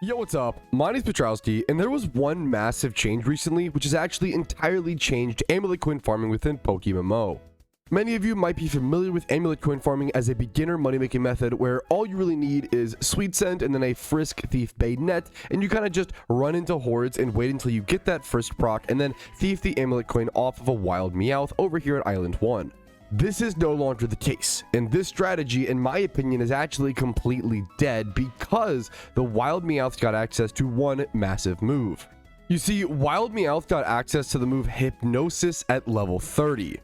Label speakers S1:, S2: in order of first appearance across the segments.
S1: Yo, what's up? My name's Patrouski, and there was one massive change recently, which has actually entirely changed Amulet coin farming within PokeMMO. Many of you might be familiar with Amulet coin farming as a beginner money-making method where all you really need is Sweet Scent and then a Frisk Thief Bait net, and you kind of just run into hordes and wait until you get that Frisk proc and then thief the Amulet coin off of a wild Meowth over here at Island 1. This is no longer the case, and this strategy, in my opinion, is actually completely dead because the Wild Meowth got access to one massive move. You see, Wild Meowth got access to the move Hypnosis at level 30.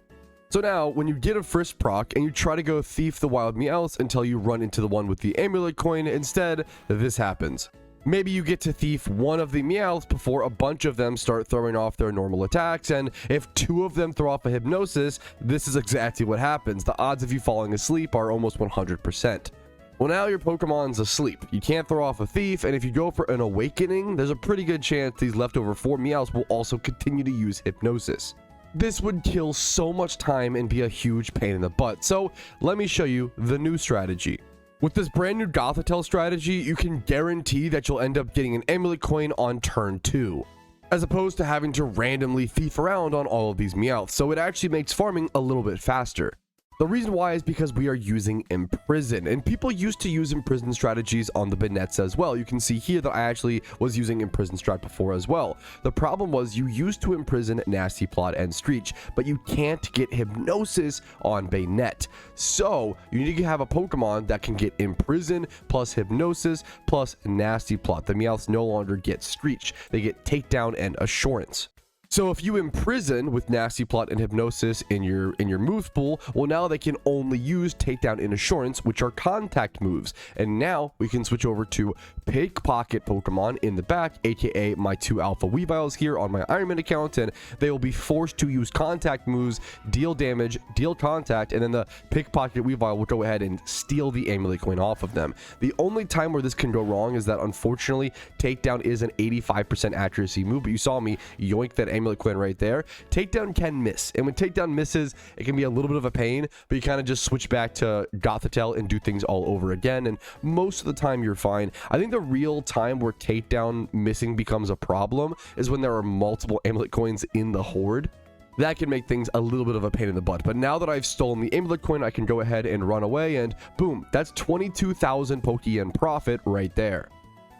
S1: So now, when you get a Frisk proc and you try to go thief the Wild Meowth until you run into the one with the Amulet coin, instead, this happens. Maybe you get to thief one of the Meowths before a bunch of them start throwing off their normal attacks, and if two of them throw off a Hypnosis, this is exactly what happens. The odds of you falling asleep are almost 100%. Well, now your Pokemon's asleep. You can't throw off a thief, and if you go for an Awakening, there's a pretty good chance these leftover 4 Meowths will also continue to use Hypnosis. This would kill so much time and be a huge pain in the butt, so let me show you the new strategy. With this brand new Gothitelle strategy, you can guarantee that you'll end up getting an Amulet coin on turn 2, as opposed to having to randomly thief around on all of these Meowths, so it actually makes farming a little bit faster. The reason why is because we are using Imprison, and people used to use Imprison strategies on the Banets as well. You can see here that I actually was using Imprison strat before as well. The problem was you used to imprison Nasty Plot and Screech, but you can't get Hypnosis on Bayonet. So you need to have a Pokemon that can get Imprison plus Hypnosis plus Nasty Plot. The Meowths no longer get Screech. They get Takedown and Assurance. So if you imprison with Nasty Plot and Hypnosis in your move pool, well, now they can only use Takedown and Assurance, which are contact moves. And now we can switch over to Pickpocket Pokemon in the back, aka my 2 Alpha Weaviles here on my Ironman account, and they will be forced to use contact moves, deal damage, deal contact, and then the Pickpocket Weavile will go ahead and steal the Amulet coin off of them. The only time where this can go wrong is that, unfortunately, Takedown is an 85% accuracy move, but you saw me yoink that Amulet coin right there. Takedown can miss, and when Takedown misses, it can be a little bit of a pain, but you kind of just switch back to Gothitelle and do things all over again, and most of the time you're fine. I think the real time where Takedown missing becomes a problem is when there are multiple Amulet coins in the horde. That can make things a little bit of a pain in the butt, but now that I've stolen the Amulet coin, I can go ahead and run away, and boom, that's 22,000 Pokeyen profit right there.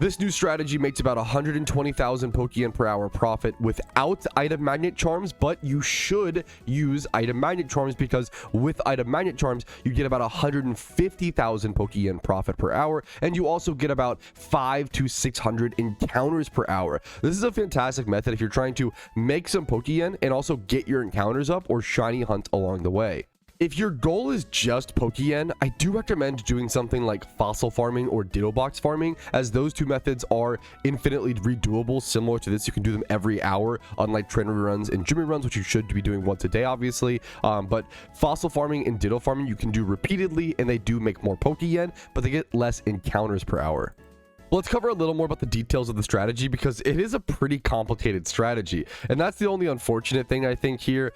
S1: This new strategy makes about 120,000 Pokeyen per hour profit without item magnet charms, but you should use item magnet charms because with item magnet charms, you get about 150,000 Pokeyen profit per hour, and you also get about 500 to 600 encounters per hour. This is a fantastic method if you're trying to make some Pokeyen and also get your encounters up or shiny hunt along the way. If your goal is just Pokeyen, I do recommend doing something like fossil farming or ditto box farming, as those two methods are infinitely redoable. Similar to this, you can do them every hour, unlike trainer runs and gym runs, which you should be doing once a day, obviously. But fossil farming and ditto farming you can do repeatedly, and they do make more Pokeyen, but they get less encounters per hour. Let's cover a little more about the details of the strategy because it is a pretty complicated strategy, and that's the only unfortunate thing I think here.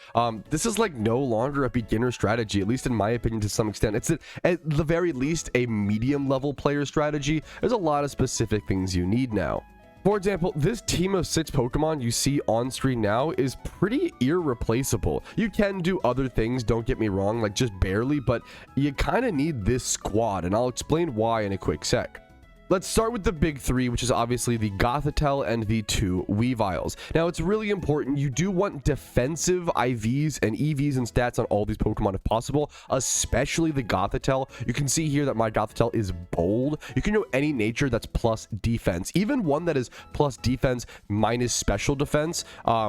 S1: This is like no longer a beginner strategy, at least in my opinion to some extent. It's at the very least a medium level player strategy. There's a lot of specific things you need now. For example, this team of 6 Pokemon you see on screen now is pretty irreplaceable. You can do other things, don't get me wrong, like just barely, but you kind of need this squad, and I'll explain why in a quick sec. Let's start with the big 3, which is obviously the Gothitelle and the 2 Weaviles. Now, it's really important. You do want defensive IVs and EVs and stats on all these Pokemon if possible, especially the Gothitelle. You can see here that my Gothitelle is bold. You can know any nature that's plus defense, even one that is plus defense minus special defense,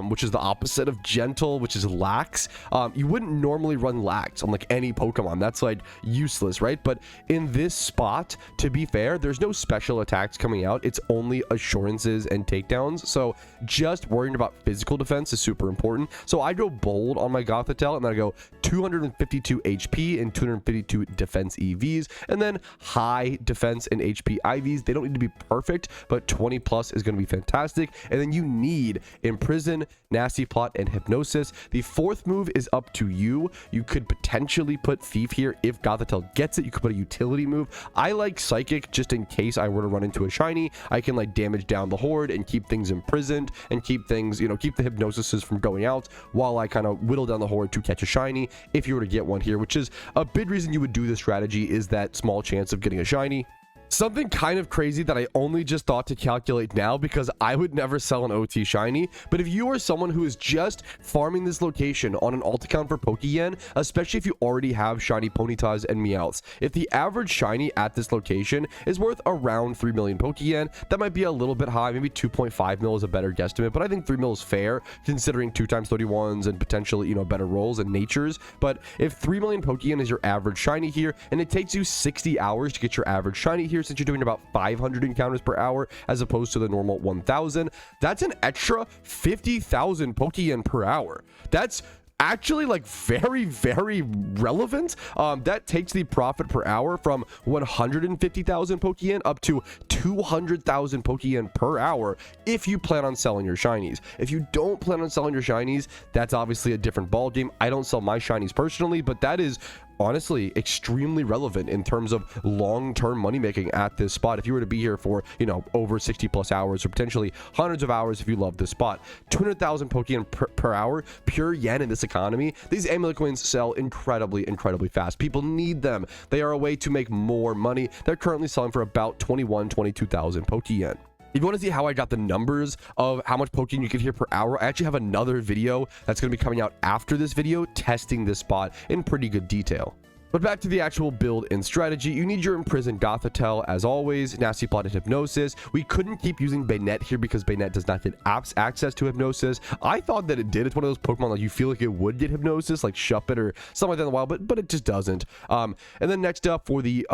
S1: which is the opposite of gentle, which is lax. You wouldn't normally run lax on like any Pokemon. That's like useless, right? But in this spot, to be fair, there's no special attacks coming out. It's only assurances and takedowns, so just worrying about physical defense is super important. So I go bold on my Gothitelle, and then I go 252 HP and 252 defense EVs, and then high defense and HP IVs. They don't need to be perfect, but 20 plus is going to be fantastic. And then you need Imprison, Nasty Plot, and Hypnosis. The 4th move is up to you. You could potentially put Thief here if Gothitelle gets it. You could put a utility move. I like Psychic just in case I were to run into a shiny, I can like damage down the horde and keep things imprisoned and keep things, you know, keep the hypnosises from going out while I kind of whittle down the horde to catch a shiny if you were to get one here, which is a big reason you would do this strategy, is that small chance of getting a shiny. Something kind of crazy that I only just thought to calculate now, because I would never sell an OT shiny, but if you are someone who is just farming this location on an alt account for Pokeyen, especially if you already have shiny Ponytas and Meowths, if the average shiny at this location is worth around 3 million Pokeyen, that might be a little bit high, maybe 2.5 mil is a better guesstimate, but I think 3 mil is fair considering 2x31s and potentially, you know, better rolls and natures. But if 3 million Pokeyen is your average shiny here, and it takes you 60 hours to get your average shiny here, since you're doing about 500 encounters per hour as opposed to the normal 1000, that's an extra 50,000 Pokeyen per hour. That's actually like very relevant. That takes the profit per hour from 150,000 Pokeyen up to 200,000 Pokeyen per hour if you plan on selling your shinies. If you don't plan on selling your shinies, that's obviously a different ball game. I don't sell my shinies personally, but that is honestly extremely relevant in terms of long-term money making at this spot. If you were to be here for, you know, over 60 plus hours or potentially hundreds of hours if you love this spot, 200,000 Pokeyen per hour, pure yen in this economy, these amulet coins sell incredibly fast. People need them. They are a way to make more money. They're currently selling for about 22,000 Pokeyen. If you want to see how I got the numbers of how much Pokeyen you can hear per hour, I actually have another video that's going to be coming out after this video testing this spot in pretty good detail. But back to the actual build and strategy, you need your imprisoned Gothitelle as always, nasty plot and hypnosis. We couldn't keep using Baynet here because Baynet does not get access to hypnosis. I thought that it did. It's one of those Pokemon like you feel like it would get hypnosis, like Shuppet or something like that in the wild, but it just doesn't. And then next up for the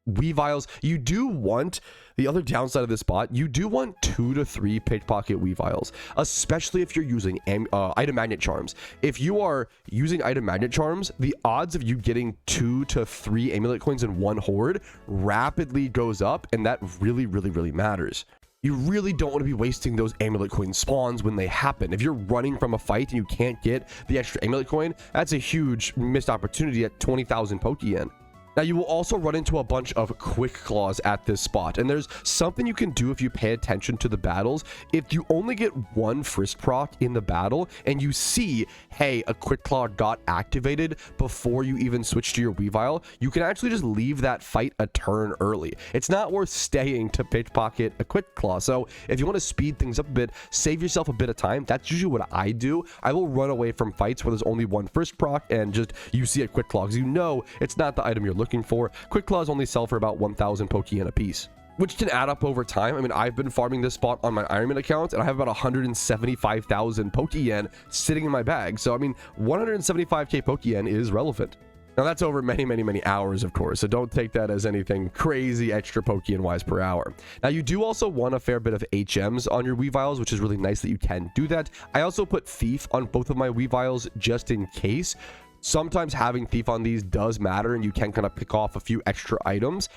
S1: Weaviles, you do want, the other downside of this spot, you do want 2 to 3 pickpocket Weaviles, especially if you're using item magnet charms. If you are using item magnet charms, the odds of you getting 2 to 3 amulet coins in one horde rapidly goes up, and that really matters. You really don't want to be wasting those amulet coin spawns when they happen. If you're running from a fight and you can't get the extra amulet coin, that's a huge missed opportunity at 20,000 Pokeyen. Now, you will also run into a bunch of quick claws at this spot, and there's something you can do if you pay attention to the battles. If you only get one frisk proc in the battle and you see, hey, a quick claw got activated before you even switch to your Weavile, you can actually just leave that fight a turn early. It's not worth staying to pickpocket a quick claw. So if you want to speed things up a bit, save yourself a bit of time. That's usually what I do. I will run away from fights where there's only one frisk proc and just you see a quick claw because you know it's not the item you're looking for. Quick claws only sell for about 1,000 Pokeyen a piece, which can add up over time. I mean, I've been farming this spot on my Ironman account and I have about 175,000 Pokeyen sitting in my bag. So I mean, 175k Pokeyen is relevant. Now that's over many hours, of course, so don't take that as anything crazy extra Pokeyen wise per hour. Now you do also want a fair bit of HMs on your Weaviles, which is really nice that you can do that. I also put Thief on both of my Weaviles just in case. Sometimes having Thief on these does matter and you can kind of pick off a few extra items.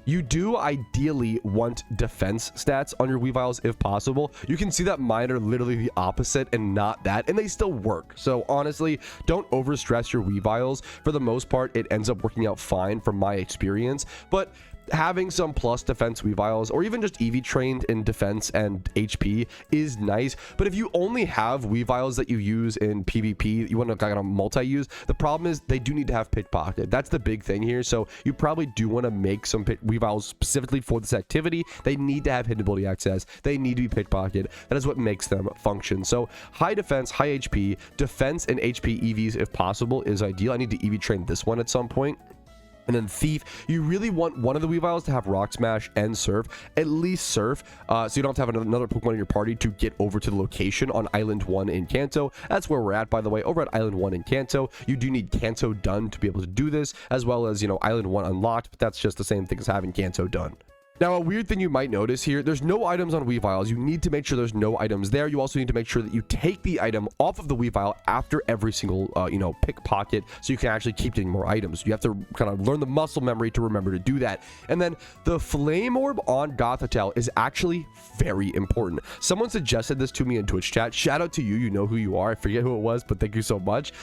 S1: You do ideally want defense stats on your Weaviles if possible. You can see that mine are literally the opposite and not that, and they still work. So honestly, don't overstress your Weaviles. For the most part, it ends up working out fine from my experience, but having some plus defense Weaviles or even just EV trained in defense and HP is nice. But if you only have Weaviles that you use in PvP, you want to kind of multi-use, the problem is they do need to have pickpocket. That's the big thing here. So you probably do want to make some Weaviles specifically for this activity. They need to have hidden ability access. They need to be pickpocket. That is what makes them function. So high defense, high HP, defense and HP EVs if possible is ideal. I need to EV train this one at some point. And then Thief, you really want one of the Weaviles to have Rock Smash and Surf, at least Surf, so you don't have to have another Pokemon in your party to get over to the location on Island 1 in Kanto. That's where we're at, by the way, over at Island 1 in Kanto. You do need Kanto done to be able to do this, as well as, you know, Island 1 unlocked, but that's just the same thing as having Kanto done. Now, a weird thing you might notice here, there's no items on Weaviles. You need to make sure there's no items there. You also need to make sure that you take the item off of the Weavile after every single, pickpocket, so you can actually keep getting more items. You have to kind of learn the muscle memory to remember to do that. And then the Flame Orb on Gothitelle is actually very important. Someone suggested this to me in Twitch chat. Shout out to you. You know who you are. I forget who it was, but thank you so much.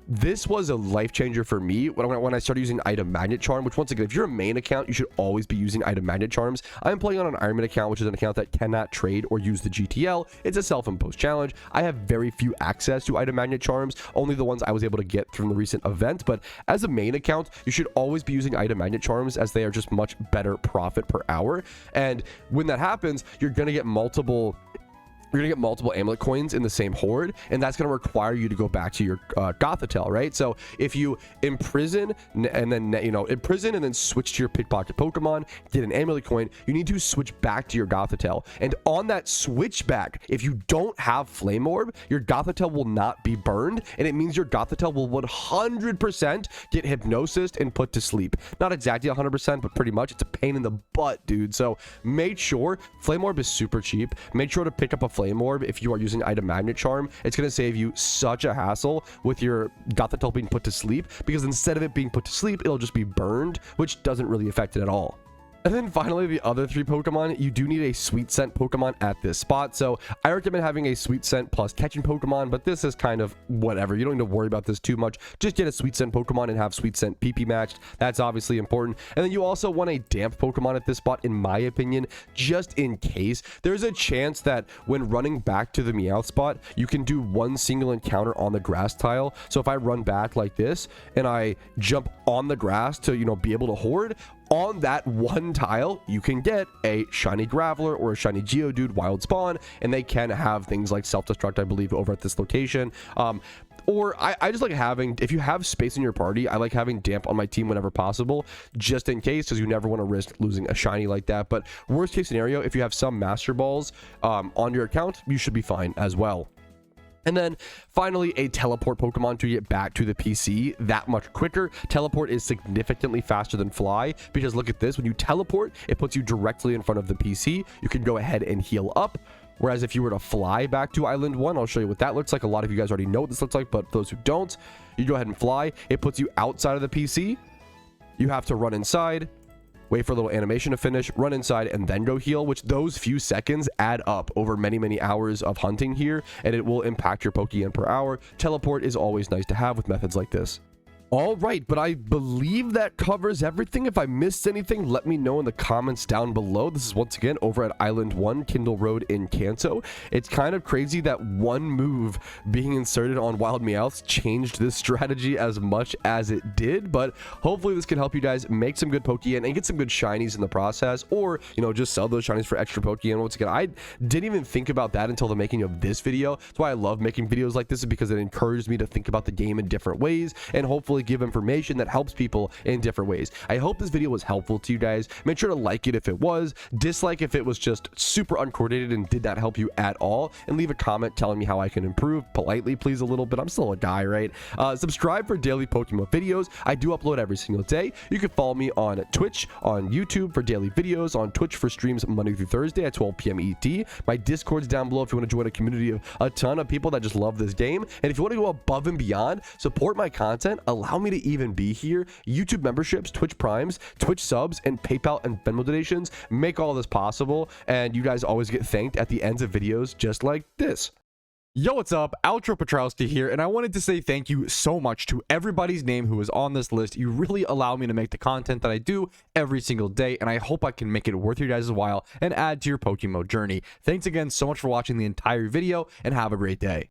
S1: this was a life changer for me when I started using item magnet charm, which once again, if you're a main account, you should always be using item magnet charms. I'm playing on an Ironman account, which is an account that cannot trade or use the GTL. It's a self-imposed challenge. I have very few access to item magnet charms, only the ones I was able to get from the recent event. But as a main account, you should always be using item magnet charms, as they are just much better profit per hour. And when that happens, you're going to get multiple amulet coins in the same horde, and that's going to require you to go back to your Gothitelle, right? So if you imprison and then switch to your pickpocket Pokemon, get an amulet coin, you need to switch back to your Gothitelle. And on that switch back, if you don't have Flame Orb, your Gothitelle will not be burned, and it means your Gothitelle will 100% get hypnosis and put to sleep. Not exactly 100%, but pretty much. It's a pain in the butt, dude. So make sure, Flame Orb is super cheap. Make sure to pick up a Flame Orb if you are using item magnet charm. It's going to save you such a hassle with your Gothitelle being put to sleep, because instead of it being put to sleep, it'll just be burned, which doesn't really affect it at all. And then finally, the other 3 Pokemon, you do need a Sweet Scent Pokemon at this spot. So I recommend having a Sweet Scent plus catching Pokemon, but this is kind of whatever. You don't need to worry about this too much. Just get a Sweet Scent Pokemon and have Sweet Scent PP matched. That's obviously important. And then you also want a damp Pokemon at this spot, in my opinion, just in case. There's a chance that when running back to the Meowth spot, you can do one single encounter on the grass tile. So if I run back like this and I jump on the grass to, be able to horde, on that one tile, you can get a shiny Graveler or a shiny Geodude wild spawn, and they can have things like self-destruct, I believe, over at this location. Or I just like having, if you have space in your party, I like having damp on my team whenever possible, just in case, because you never want to risk losing a shiny like that. But worst case scenario, if you have some Master Balls on your account, you should be fine as well. And then finally, a teleport Pokemon to get back to the PC that much quicker. Teleport is significantly faster than fly, because look at this. When you teleport, it puts you directly in front of the PC. You can go ahead and heal up. Whereas if you were to fly back to Island 1, I'll show you what that looks like. A lot of you guys already know what this looks like, but those who don't, you go ahead and fly. It puts you outside of the PC. You have to run inside, wait for a little animation to finish, run inside, and then go heal, which those few seconds add up over many, many hours of hunting here, and it will impact your Pokeyen per hour. Teleport is always nice to have with methods like this. All right, but I believe that covers everything. If I missed anything, let me know in the comments down below. This is once again over at Island 1, Kindle Road in Kanto. It's kind of crazy that one move being inserted on Wild Meowth changed this strategy as much as it did, but hopefully this can help you guys make some good Pokeyen and get some good shinies in the process, or, just sell those shinies for extra Pokeyen. Once again, I didn't even think about that until the making of this video. That's why I love making videos like this, is because it encouraged me to think about the game in different ways, and hopefully give information that helps people in different ways. I hope this video was helpful to you guys. Make sure to like it if it was, dislike if it was just super uncoordinated and did not help you at all, and leave a comment telling me how I can improve politely, please, a little bit. I'm still a guy, right? Subscribe for daily PokeMMO videos. I do upload every single day. You can follow me on Twitch, on YouTube for daily videos, on Twitch for streams Monday through Thursday at 12 p.m. ET. My Discord's down below if you want to join a community of a ton of people that just love this game. And if you want to go above and beyond, support my content, allow me to even be here, YouTube memberships, Twitch Primes, Twitch subs, and PayPal and Venmo donations make all this possible, and you guys always get thanked at the ends of videos just like this. Yo, what's up? Outro Patrouski here, and I wanted to say thank you so much to everybody's name who is on this list. You really allow me to make the content that I do every single day, and I hope I can make it worth your guys' while and add to your PokeMMO journey. Thanks again so much for watching the entire video, and have a great day.